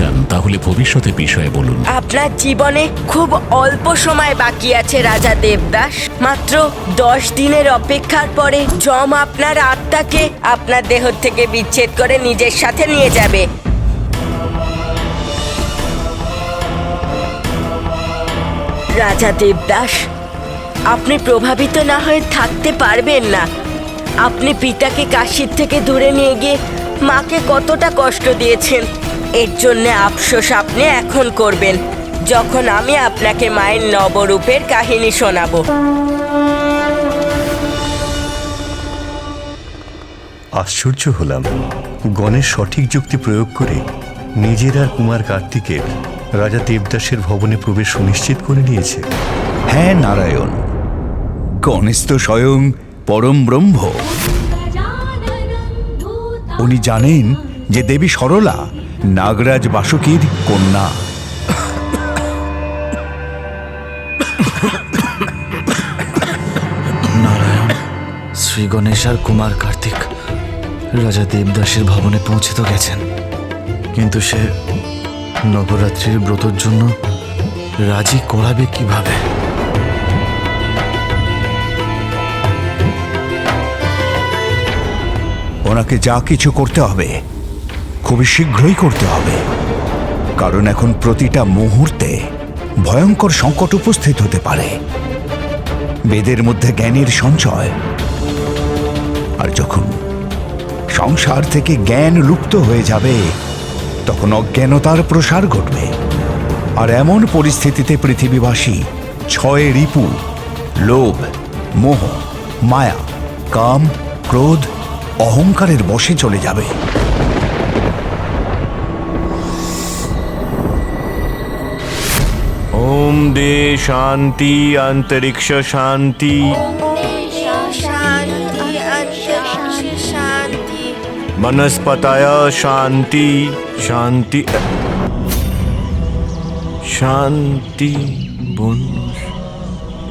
চান তাহলে ভবিষ্যতের বিষয়ে বলুন। আপনার জীবনে খুব অল্প সময় বাকি আছে রাজা দেবদাস। মাত্র 10 দিনের অপেক্ষার পরে যম আপনার আত্মাকে আপনার দেহ থেকে বিচ্ছেদ করে নিজের সাথে নিয়ে যাবে। রাজা দেবদাস, আপনি প্রভাবিত না হয়ে থাকতে পারবেন না। আপনি পিতাকে কাশীর থেকে দূরে নিয়ে গিয়ে মাকে কতটা কষ্ট দিয়েছেন, এর জন্য আফসোস আপনি এখন করবেন যখন আমি আপনাকে মায়ের নবরূপের কাহিনী শোনাবো। আশ্চর্য হলাম, গণেশ সঠিক যুক্তি প্রয়োগ করে নিজের আর কুমার কার্তিকের রাজা দেবদাসের ভবনে প্রবেশ সুনিশ্চিত করে নিয়েছে। হ্যাঁ নারায়ণ, গণেশ তো স্বয়ং পরম ব্রহ্ম। উনি জানেন যে দেবী সরলা নাগরাজ বাসুকীর কন্যা। নারায়ণ, শ্রী গণেশ আর কুমার কার্তিক রাজা দেবদাসের ভবনে পৌঁছে তো গেছেন, কিন্তু সে নবরাত্রির ব্রতর জন্য রাজি করাবে কিভাবে? ওনাকে যা কিছু করতে হবে খুবই শীঘ্রই করতে হবে, কারণ এখন প্রতিটা মুহূর্তে ভয়ঙ্কর সংকট উপস্থিত হতে পারে। বেদের মধ্যে জ্ঞানের সঞ্চয়, আর যখন সংসার থেকে জ্ঞান লুপ্ত হয়ে যাবে তখন অজ্ঞানতার প্রসার ঘটবে। আর এমন পরিস্থিতিতে পৃথিবীবাসী 6 রিপু, লোভ, মোহ, মায়া, কাম, ক্রোধ, অহংকারের বশে চলে যাবে। ओम दे शांति अंतरिक्ष शांति, वनस्पतय शांति शांति शांति।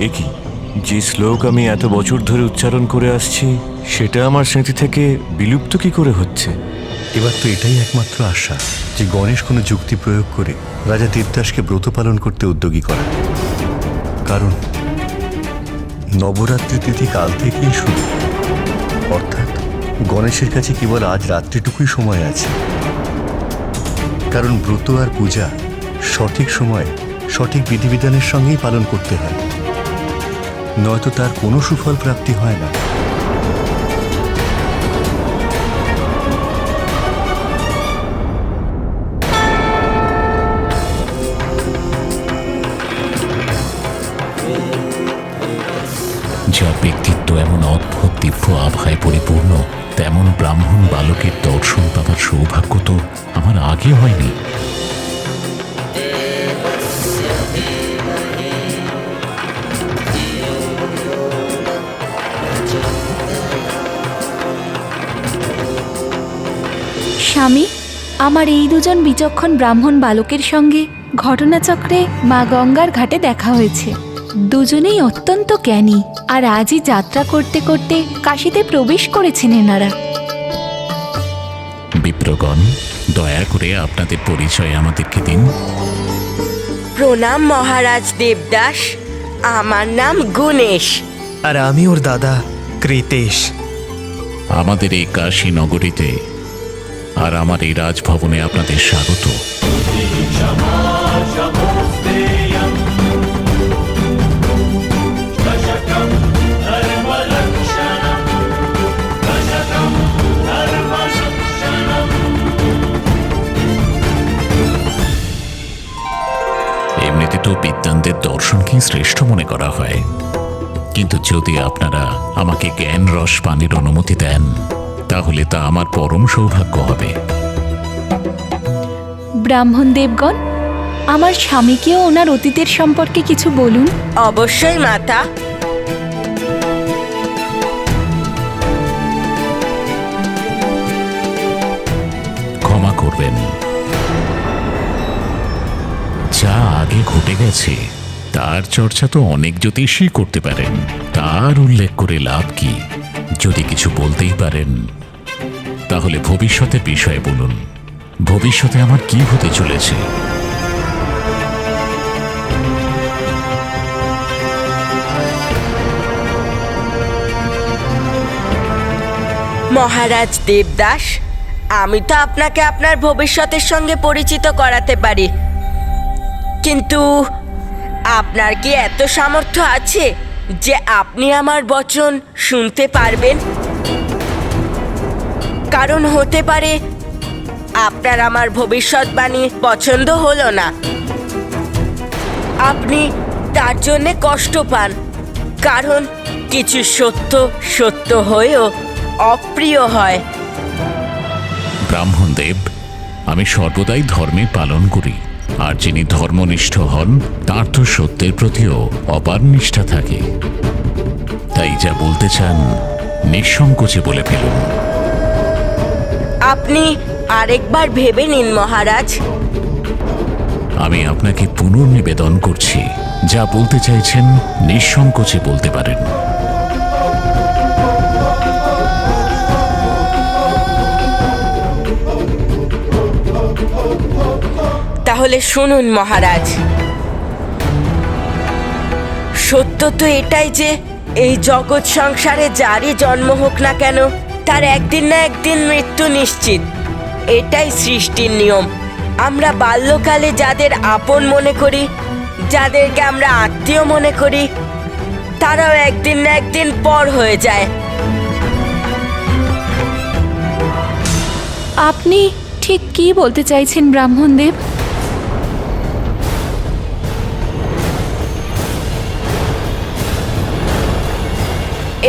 একই যে শ্লোক আমি এত বছর ধরে উচ্চারণ করে আসছি সেটা আমার স্মৃতি থেকে বিলুপ্ত কি করে হচ্ছে? এবার তো এটাই একমাত্র আশা যে গণেশ কোনো যুক্তি প্রয়োগ করে রাজা দেবদাসকে ব্রত পালন করতে উদ্যোগী করা। কারণ নবরাত্রি তিথি কাল থেকেই শুরু, অর্থাৎ গণেশের কাছে কেবল আজ রাত্রিটুকুই সময় আছে। কারণ ব্রত আর পূজা সঠিক সময়ে সঠিক বিধিবিধানের সঙ্গেই পালন করতে হয়, নয়তো তার কোনো সুফল প্রাপ্তি হয় না। যার ব্যক্তিত্ব এমন অদ্ভুত দিব্য আভায় পরিপূর্ণ, তেমন ব্রাহ্মণ বালকের দর্শন পাবার সৌভাগ্য তো আমার আগে হয়নি। স্বামী, আমার এই দুজন বিচক্ষণ ব্রাহ্মণ বালকের সঙ্গে ঘটনাচক্রে মা গঙ্গার ঘাটে দেখা হয়েছে। দুজনেই অত্যন্ত জ্ঞানী, আর আজই যাত্রা করতে করতে কাশীতে প্রবেশ করেছেন এনারা। বিপ্রগণ, দয়া করে আপনাদের পরিচয় আমাদেরকে দিন। প্রণাম মহারাজ দেবদাস, আমার নাম গণেশ। আর আমি ওর দাদা কৃতেশ। আমাদের এই কাশী নগরীতে আর আমার এই রাজভবনে আপনাদের স্বাগত। এমনিতে তো বিদ্বানদের দর্শনকেই শ্রেষ্ঠ মনে করা হয়, কিন্তু যদি আপনারা আমাকে জ্ঞান রস পানের অনুমতি দেন তাহলে তা আমার পরম সৌভাগ্য হবে। ব্রাহ্মণ দেবগণ, আমার স্বামীকেও ওনার অতীতের সম্পর্কে কিছু বলুন। অবশ্যই মাতা। ক্ষমা করবেন, যা আগে ঘটে গেছে তার চর্চা তো অনেক জ্যোতিষী করতে পারেন, তার উল্লেখ করে লাভ কি? যদি কিছু বলতেই পারেন তাহলে ভবিষ্যতের বিষয়ে বলুন, ভবিষ্যতে আমার কি হতে চলেছে। মহারাজ দেবদাস, আমি তো আপনাকে আপনার ভবিষ্যতের সঙ্গে পরিচিত করাতে পারি, কিন্তু আপনার কি এত সামর্থ্য আছে যে আপনি আমার বচন শুনতে পারবেন? কারণ হতে পারে আপনার আমার ভবিষ্যৎবাণী পছন্দ হলো না, আপনি তার জন্যে কষ্ট পান, কারণ কিছু সত্য সত্য হয়েও অপ্রিয় হয়। ব্রাহ্মণদেব, আমি সর্বদাই ধর্মে পালন করি, আর যিনি ধর্মনিষ্ঠ হন তার তো সত্যের প্রতিও অপার নিষ্ঠা থাকে। তাই যা বলতে চান নিঃসংকোচে বলে ফেলুন। আপনি আরেকবার ভেবে নিন মহারাজ। আমি আপনাকে পুনর্নিবেদন করছি, যা বলতে চাইছেন নিঃসংকোচে বলতে পারেন। তাহলে শুনুন মহারাজ, সত্য তো এটাই যে এই জগৎ সংসারে যারই জন্ম হোক না কেন, তার একদিন না একদিন মৃত্যু নিশ্চিত। এটাই সৃষ্টির নিয়ম। আমরা বাল্যকালে যাদের আপন মনে করি, যাদেরকে আমরা আত্মীয় মনে করি, তারাও একদিন না একদিন পর হয়ে যায়। আপনি ঠিক কি বলতে চাইছেন ব্রাহ্মণদেব?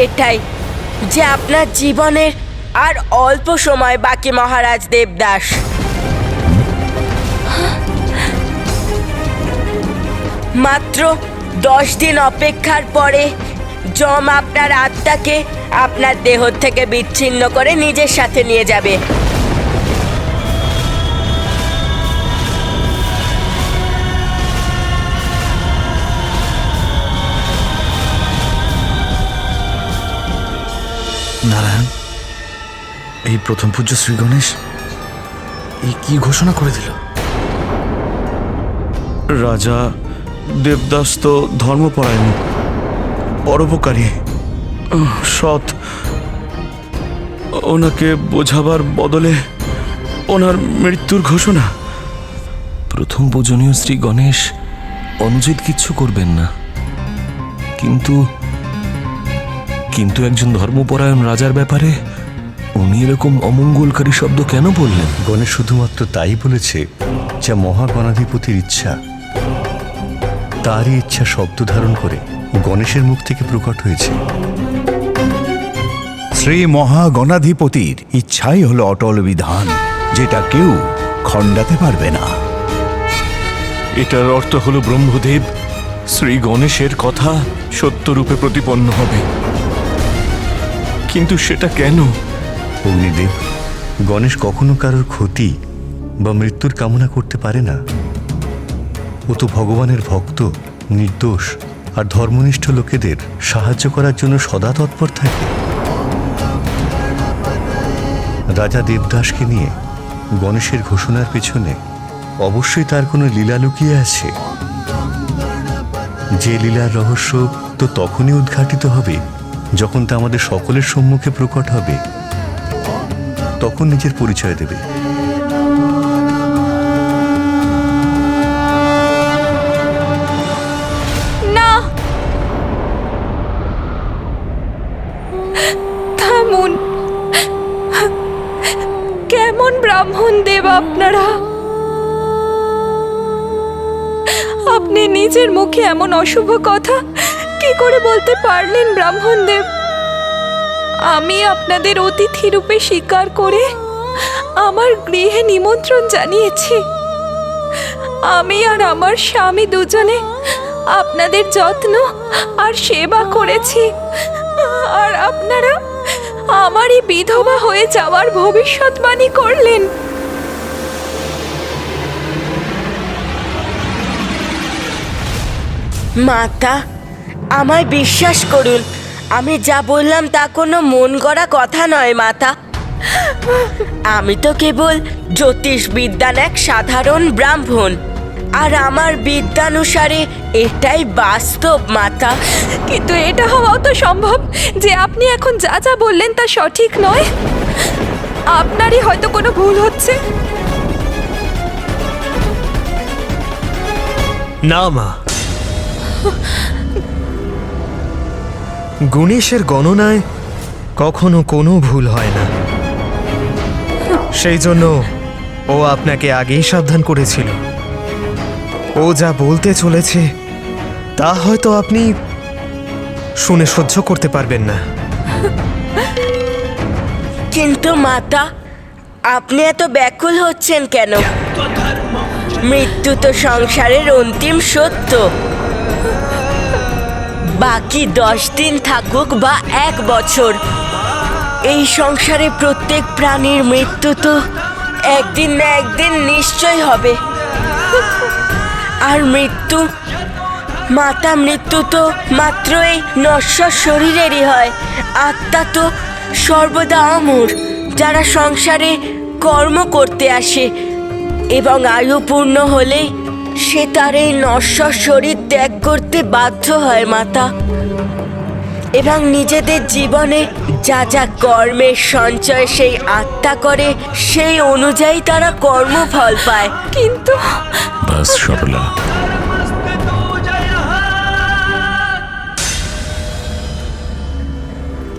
এটাই যে আপনার জীবনের আর অল্প সময় বাকি মহারাজ দেবদাস। মাত্র 10 দিন অপেক্ষার পরে যম আপনার আত্মাকে আপনার দেহ থেকে বিচ্ছিন্ন করে নিজের সাথে নিয়ে যাবে। নারায়ণ, এই প্রথম পূজ্য শ্রী গণেশ এই কি ঘোষণা করে দিল? রাজা দেবদাস তো ধর্মপরায়ণ, পরোপকারী, সৎ। ওনাকে বোঝাবার বদলে ওনার মৃত্যুর ঘোষণা। প্রথম পূজনীয় শ্রী গণেশ অনুচিত কিচ্ছু করবেন না, কিন্তু কিন্তু একজন ধর্মপরায়ণ রাজার ব্যাপারে উনি এরকম অমঙ্গলকারী শব্দ কেন বললেন? গণেশ শুধুমাত্র তাই বলেছে যা মহাগণাধিপতির ইচ্ছা। তারই ইচ্ছা শব্দ ধারণ করে গণেশের মুখ থেকে প্রকট হয়েছে। শ্রী মহাগণাধিপতির ইচ্ছাই হলো অটল বিধান, যেটা কেউ খণ্ডাতে পারবে না। এটার অর্থ হলো ব্রহ্মদেব শ্রী গণেশের কথা সত্যরূপে প্রতিপন্ন হবে, কিন্তু সেটা কেন? অগ্নিদেব, গণেশ কখনো কারোর ক্ষতি বা মৃত্যুর কামনা করতে পারে না। ও তো ভগবানের ভক্ত, নির্দোষ আর ধর্মনিষ্ঠ লোকেদের সাহায্য করার জন্য সদা তৎপর থাকে। রাজা দেবদাসকে নিয়ে গণেশের ঘোষণার পেছনে অবশ্যই তার কোনো লীলা লুকিয়ে আছে, যে লীলার রহস্য তো তখনই উদ্ঘাটিত হবে যখন তা আমাদের সকলের সম্মুখে প্রকট হবে, তখন নিজের পরিচয় দেবে। না, থামুন। কেমন ব্রাহ্মণ দেব আপনারা? আপনি নিজের মুখে এমন অশুভ কথা কি করে বলতে পারলেন ব্রাহ্মণ দেব? আমি আপনাদের অতিথি রূপে স্বীকার করে আমার গৃহে নিমন্ত্রণ জানিয়েছি। আমি আর আমার স্বামী দুজনে আপনাদের যত্ন আর সেবা করেছি, আর আপনারা আমারই বিধবা হয়ে যাওয়ার ভবিষ্যৎবাণী করলেন। মাতা, আমায় বিশ্বাস করুন, আমি যা বললাম তা কোনো মন গড়া কথা নয় মাতা। আমি তো কেবল জ্যোতিষবিদ্যার এক সাধারণ ব্রাহ্মণ, আর আমার বিদ্যানুসারে এটাই বাস্তব মাতা। কিন্তু এটা হওয়াও তো সম্ভব যে আপনি এখন যা যা বললেন তা সঠিক নয়। আপনারই হয়তো কোনো ভুল হচ্ছে। না মা, গণেশের গণনায় কখনো কোনো ভুল হয় না। সেই জন্য ও আপনাকে আগেই সাবধান করেছিল। ও যা বলতে চলেছে তা হয়তো আপনি শুনে সহ্য করতে পারবেন না। কিন্তু মাতা, আপনি এত ব্যাকুল হচ্ছেন কেন? মৃত্যু তো সংসারের অন্তিম সত্য। বাকি 10 দিন থাকুক বা 1 বছর, এই সংসারে প্রত্যেক প্রাণীর মৃত্যু তো একদিন না একদিন নিশ্চয় হবে। আর মৃত্যু মাতা, মৃত্যু তো মাত্র এই নশ্বর শরীরেরই হয়। আত্মা তো সর্বদা অমর, যারা সংসারে কর্ম করতে আসে এবং আয়ু পূর্ণ হলেই সে তার এই নশ্বর শরীর ত্যাগ করতে বাধ্য হয় মাতা। এবং নিজেদের জীবনে যা যা কর্মের সঞ্চয় সেই আত্মা করে, সেই অনুযায়ী তারা কর্মফল পায়। কিন্তু বাস সরলা,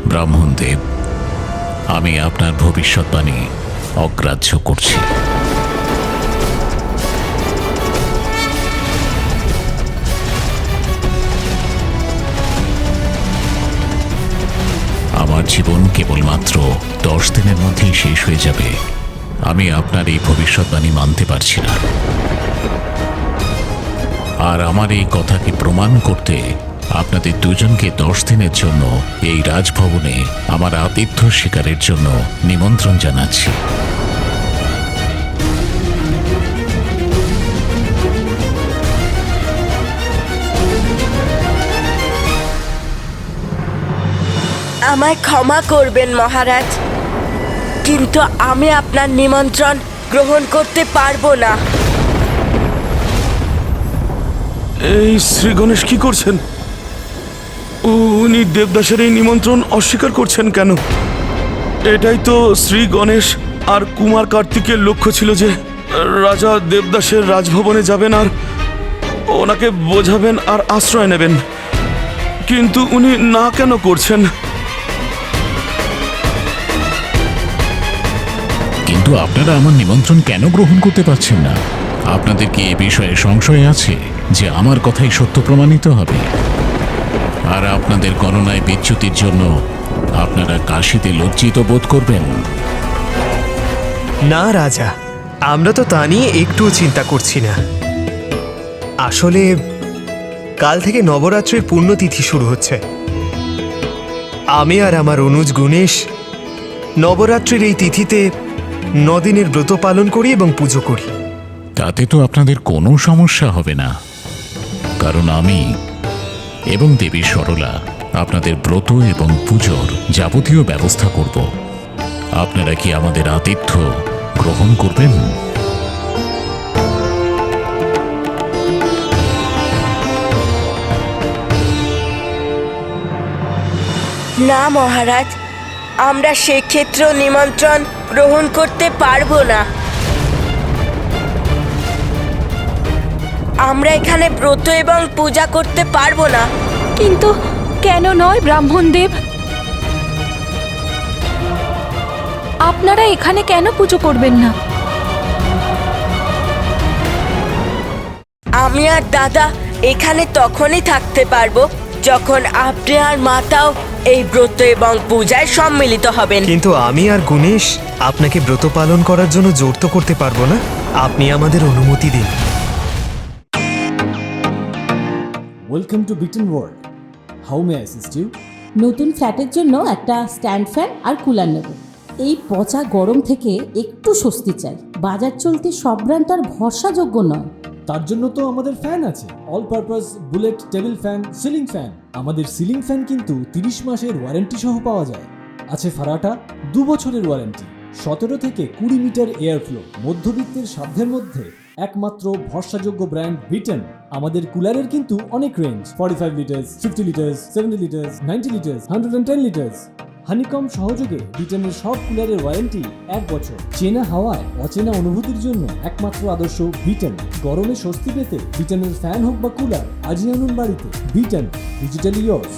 ব্রাহ্মণদেব, আমি আপনার ভবিষ্যৎবাণী অগ্রাহ্য করছি। আমার জীবন কেবলমাত্র 10 দিনের মধ্যেই শেষ হয়ে যাবে। আমি আপনার এই ভবিষ্যৎবাণী মানতে পারছি না। আর আমার এই কথাকে প্রমাণ করতে আপনাদের দুজনকে 10 দিনের জন্য এই রাজভবনে আমার আতিথ্য শিকারের জন্য নিমন্ত্রণ জানাচ্ছি। আমায় ক্ষমা করবেন মহারাজ, কিন্তু আমি আপনার নিমন্ত্রণ গ্রহণ করতে পারবো না। এই শ্রী গণেশ কি করছেন? উনি দেবদাসের এই নিমন্ত্রণ অস্বীকার করছেন কেন? এটাই তো শ্রী গণেশ আর কুমার কার্তিকের লক্ষ্য ছিল যে রাজা দেবদাসের রাজভবনে যাবেন আর ওনাকে বোঝাবেন আর আশ্রয় নেবেন। কিন্তু উনি না কেন করছেন? কিন্তু আপনারা আমার নিমন্ত্রণ কেন গ্রহণ করতে পারছেন না? আপনাদের কি এ বিষয়ে সংশয় আছে যে আমার কথাই সত্য প্রমাণিত হবে? আর আপনাদের গণনায় বিচ্যুতির জন্য আপনারা কাশীতে লজ্জিত বোধ করবেন? না রাজা, আমরা তো তা নিয়ে একটুও চিন্তা করছি না। আসলে কাল থেকে নবরাত্রির পুণ্যতিথি শুরু হচ্ছে। আমি আর আমার অনুজ গুণেশ নবরাত্রির এই তিথিতে 9 দিনের ব্রত পালন করি এবং পুজো করি। তাতে তো আপনাদের কোনো সমস্যা হবে না, কারণ আমি এবং দেবী সরলা আপনাদের ব্রত এবং পুজোর যাবতীয় ব্যবস্থা করব। আপনারা কি আমাদের আতিথ্য গ্রহণ করবেন? না মহারাজ, আমরা সেক্ষেত্রে নিমন্ত্রণ গ্রহণ করতে পারবো না। আমরা এখানে ব্রত এবং পূজা করতে পারবো না। কিন্তু কেন নয় ব্রাহ্মণদেব? আপনারা এখানে কেন পুজো করবেন না? আমি আর দাদা এখানে তখনই থাকতে পারবো যখন আপনি আর মাতাও এই ব্রত এবং পূজায় সম্মিলিত হবেন। কিন্তু আমি আর গুণেশ আপনাকে ব্রত পালন করার জন্য জোর তো করতে পারবো না। আপনি আমাদের অনুমতি দিন। Welcome to Beaton World. How may I assist you? নতুন ফ্ল্যাটের জন্য একটা স্ট্যান্ড ফ্যান আর কুলার নেব। এই পচা গরম থেকে একটু স্বস্তি চাই। বাজার চলতে সব ব্র্যান্ড আর ভরসাযোগ্য নয়। তার জন্য তো আমাদের ফ্যান আছে, all purpose bullet table fan, ceiling fan. আমাদের সিলিং ফ্যান কিন্তু 30 মাসের ওয়ারেন্টি সহ পাওয়া যায়। আছে ফারাটা 2 বছরের ওয়ারেন্টি। 17 থেকে 20 মিটার এয়ার ফ্লো, মধ্যবিত্তের সাধ্যের মধ্যে একমাত্র ভরসাযোগ্য ব্র্যান্ড বিটেন। আমাদের কুলারের কিন্তু অনেক range, 45 litres, 50 litres, 70 litres, 90 litres, 110 litres. Honeycomb সহযোগে বিটেনের সব কুলারের ওয়ারেন্টি 1 বছর। চেনা হাওয়ায় অচেনা অনুভূতির জন্য একমাত্র আদর্শ বিটেন। গরমে স্বস্তি পেতে বিটেনের ফ্যান হোক বা কুলার, আজই আনুন বাড়িতে। Beaten, digitally yours.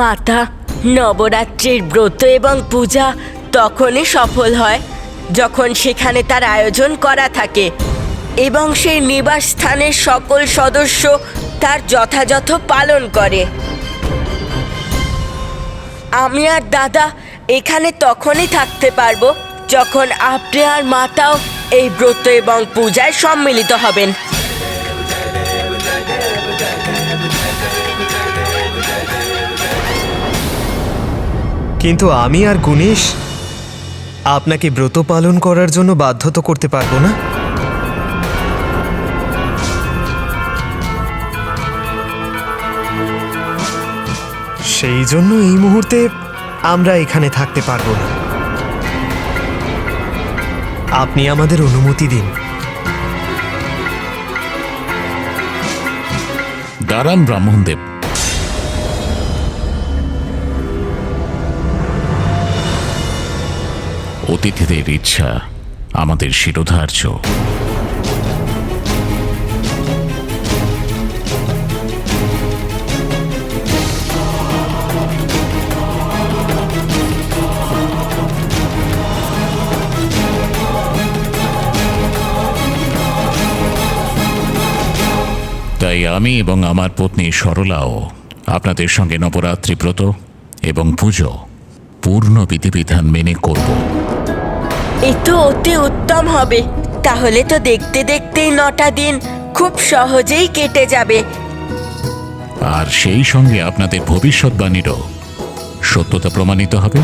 মাতা, নবরাত্রির ব্রত এবং পূজা তখনই সফল হয় যখন সেখানে তার আয়োজন করা থাকে এবং সেই নিবাস স্থানের সকল সদস্য তার যথাযথ পালন করে। আমি আর দাদা এখানে তখনই থাকতে পারবো যখন আপনি আর মাতাও এই ব্রত এবং পূজায় সম্মিলিত হবেন। কিন্তু আমি আর গুণেশ আপনাকে ব্রত পালন করার জন্য বাধ্য তো করতে পারবো না। সেই জন্য এই মুহূর্তে আমরা এখানে থাকতে পারবো না। আপনি আমাদের অনুমতি দিন। দাঁড়ান ব্রাহ্মণদেব, অতিথিদের ইচ্ছা আমাদের শিরোধার্য। তাই আমি এবং আমার পত্নী সরলাও আপনাদের সঙ্গে নবরাত্রি ব্রত এবং পুজো পূর্ণ বিধিবিধান মেনে করব। এ তো অতি উত্তম হবে। তাহলে তো দেখতে দেখতেই 9টা দিন খুব সহজেই কেটে যাবে। আর সেই সঙ্গে আপনাদের ভবিষ্যৎবাণীরও সত্যতা প্রমাণিত হবে।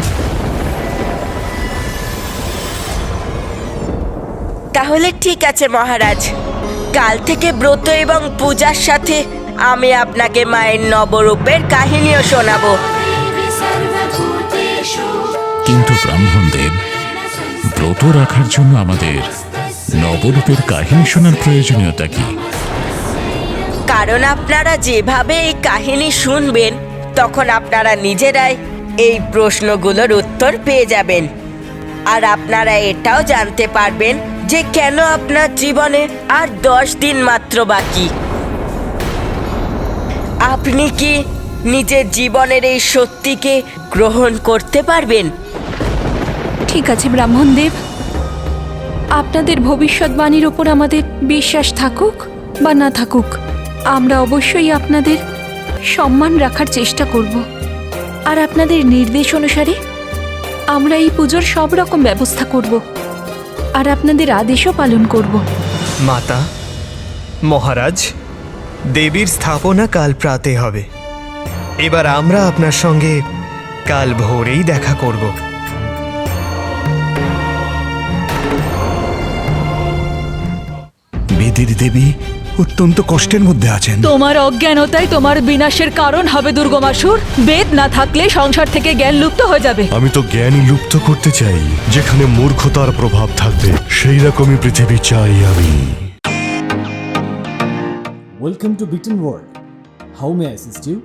তাহলে ঠিক আছে মহারাজ, কাল থেকে ব্রত এবং পূজার সাথে আমি আপনাকে মায়ের নবরূপের কাহিনীও শোনাবো। কিন্তু ব্রাহ্মণদেব, ব্রত রাখার জন্য আমাদের নবরূপের কাহিনী শোনার প্রয়োজনীয়তা কি? কারণ আপনারা যেভাবে এই কাহিনী শুনবেন তখন আপনারা নিজেরাই এই প্রশ্নগুলোর উত্তর পেয়ে যাবেন। আর আপনারা এটাও জানতে পারবেন যে কেন আপনার জীবনে আর 10 দিন মাত্র বাকি। আপনি কি নিজের জীবনের এই সত্যিকে গ্রহণ করতে পারবেন? ঠিক আছে ব্রাহ্মণদেব, আপনাদের ভবিষ্যৎবাণীর ওপর আমাদের বিশ্বাস থাকুক বা না থাকুক, আমরা অবশ্যই আপনাদের সম্মান রাখার চেষ্টা করব। আর আপনাদের নির্দেশ অনুসারে আমরা এই পুজোর সব রকম ব্যবস্থা করব আর আপনাদের আদেশও পালন করব। মাতা, মহারাজ, দেবীর স্থাপনা কাল প্রাতে হবে। এবার আমরা আপনার সঙ্গে কাল ভোরেই দেখা করব। বেদের দেবী অত্যন্ত কষ্টের মধ্যে আছেন। তোমার অজ্ঞানতাই তোমার বিনাশের কারণ হবে দুর্গমাসুর। বেদ না থাকলে সংসার থেকে জ্ঞান লুপ্ত হয়ে যাবে। আমি তো জ্ঞানই লুপ্ত করতে চাই, যেখানে মূর্খতার প্রভাব থাকবে সেই রকমই পৃথিবী চাই আমি। Welcome to Beaten World. How may I assist you?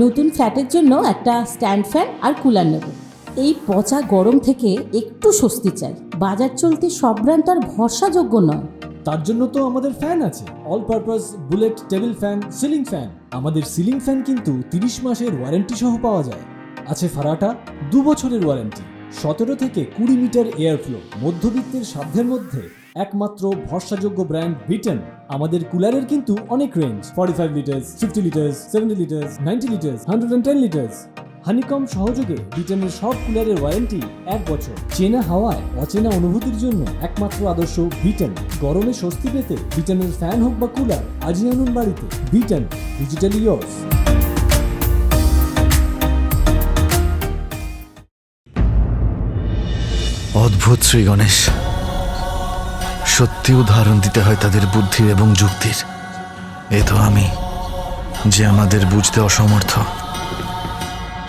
নতুন ফ্ল্যাটের জন্য একটা স্ট্যান্ড ফ্যান আর কুলার নেব। এই পচা গরম থেকে একটু স্বস্তি চাই। বাজার চলতে সব ব্র্যান্ড আর ভরসাযোগ্য নয়। তার জন্য তো আমাদের ফ্যান আছে, all purpose bullet table fan, ceiling fan. আমাদের সিলিং ফ্যান কিন্তু 30 মাসের ওয়ারেন্টি সহ পাওয়া যায়। আছে ফারাটা 2 বছরের ওয়ারেন্টি। 17 থেকে 20 মিটার এয়ার ফ্লো, মধ্যবিত্তের সাধ্যের মধ্যে একমাত্র ভরসাযোগ্য ব্র্যান্ড বিটেন। আমাদের কুলারের কিন্তু অনেক range, 45 litres, 50 litres, 70 litres, 90 litres, 110 litres. Honeycomb সহযোগে বিটেনের সব কুলারের ওয়ারেন্টি 1 বছর। চেনা হাওয়ায় অচেনা অনুভূতির জন্য একমাত্র আদর্শ বিটেন। গরমে স্বস্তি পেতে বিটেনের ফ্যান হোক বা কুলার, আজই আনুন বাড়িতে। Beaten, digitally yours. অদ্ভুত শ্রী গণেশ, সত্যি উদাহরণ দিতে হয় তাদের বুদ্ধির এবং যুক্তির। এ তো আমি, যে আমাদের বুঝতে অসমর্থ।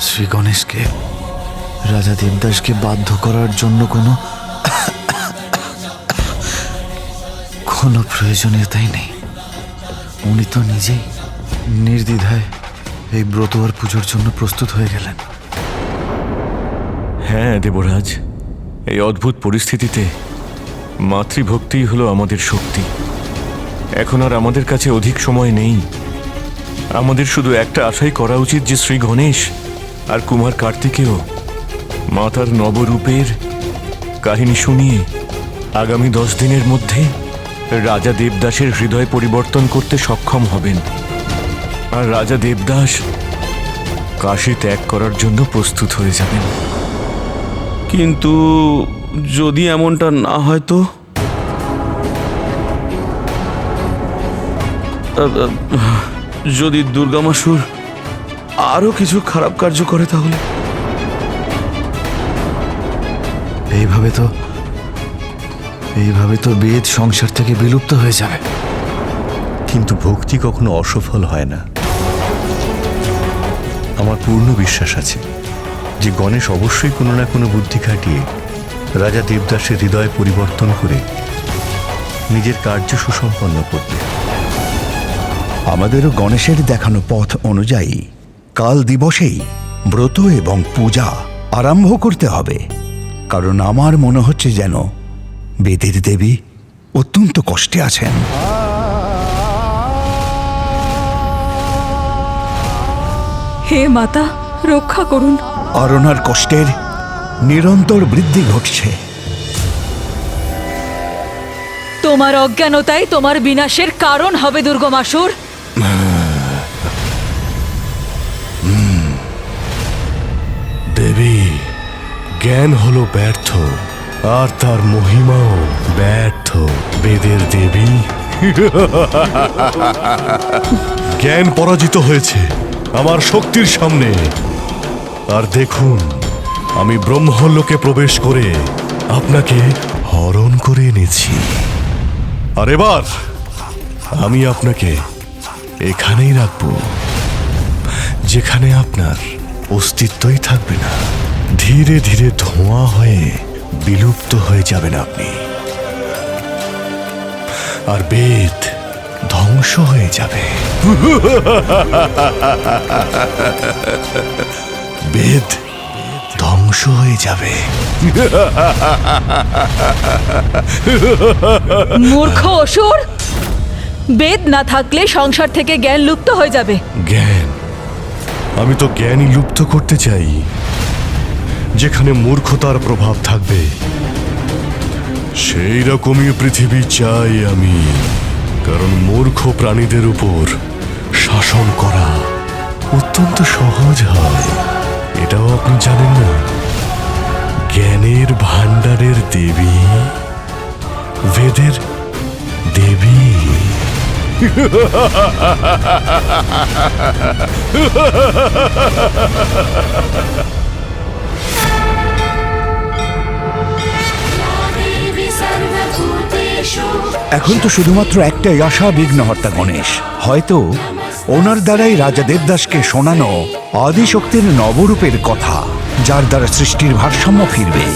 শ্রী গণেশকে, রাজা দেবদাসকে বাধ্য করার জন্য কোনো প্রয়োজনীয়তাই নেই। উনি তো নিজেই নির্দ্বিধায় এই ব্রত আর পুজোর জন্য প্রস্তুত হয়ে গেলেন। হ্যাঁ দেবরাজ, এই অদ্ভুত পরিস্থিতিতে মাতৃভক্তিই হলো আমাদের শক্তি। এখন আর আমাদের কাছে অধিক সময় নেই। আমাদের শুধু একটা আশাই করা উচিত যে শ্রী গণেশ আর কুমার কার্তিকেও মাতার নবরূপের কাহিনী শুনিয়ে আগামী 10 দিনের মধ্যে রাজা দেবদাসের হৃদয় পরিবর্তন করতে সক্ষম হবেন, আর রাজা দেবদাস কাশী ত্যাগ করার জন্য প্রস্তুত হয়ে যাবেন। কিন্তু যদি এমনটা না হয় তো? যদি দুর্গামাসুর আরো কিছু খারাপ কার্য করে তাহলে? এইভাবে তো বেদ সংসার থেকে বিলুপ্ত হয়ে যাবে। কিন্তু ভক্তি কখনো অসফল হয় না। আমার পূর্ণ বিশ্বাস আছে যে গণেশ অবশ্যই কোনো না কোনো বুদ্ধি খাটিয়ে রাজা দেবদাসের হৃদয় পরিবর্তন করে নিজের কার্য সুসম্পন্ন করবে। আমাদেরও গণেশের দেখানো পথ অনুযায়ী কাল দিবসেই ব্রত এবং পূজা আরম্ভ করতে হবে, কারণ আমার মনে হচ্ছে যেন বেদের দেবী অত্যন্ত কষ্টে আছেন। হে মাতা, রক্ষা করুন। অরণার কষ্টের নিরন্তর বৃদ্ধি ঘটছে। তোমার অজ্ঞানতাই তোমার বিনাশের কারণ হবে দুর্গমাসুর। দেবী, জ্ঞান হলো ব্যর্থ, আর তার মহিমাও ব্যর্থ। বেদের দেবী, জ্ঞান পরাজিত হয়েছে আমার শক্তির সামনে। আর দেখুন, আমি ব্রহ্মলোকে প্রবেশ করে আপনাকে হরণ করে এনেছি। আর এবার আমি আপনাকে এখানেই রাখব, যেখানে আপনার অস্তিত্বই থাকবে না। ধীরে ধীরে ধোঁয়া হয়ে বিলুপ্ত হয়ে যাবেন আপনি, আর বেদ ধ্বংস হয়ে যাবে। বেদ ধ্বংস হয়ে যাবে। মূর্খ অসুর, বেদ না থাকলে সংসার থেকে জ্ঞান লুপ্ত হয়ে যাবে। জ্ঞান? আমি তো জ্ঞানই লুপ্ত করতে চাই, যেখানে মূর্খতার প্রভাব থাকবে। সেই রকমই পৃথিবী চাই আমি, কারণ মূর্খ প্রাণীদের উপর শাসন করা অত্যন্ত সহজ হয়। এটাও আপনি জানেন না? জ্ঞানের ভাণ্ডারের দেবী, বেদের দেবী। এখন তো শুধুমাত্র একটাই আশা বিঘ্নহর্তা গণেশ। হয়তো ওনার দ্বারাই রাজা দেবদাসকে শোনানো আদিশক্তির নবরূপের কথা, যার দ্বারা সৃষ্টির ভারসাম্য ফিরবে।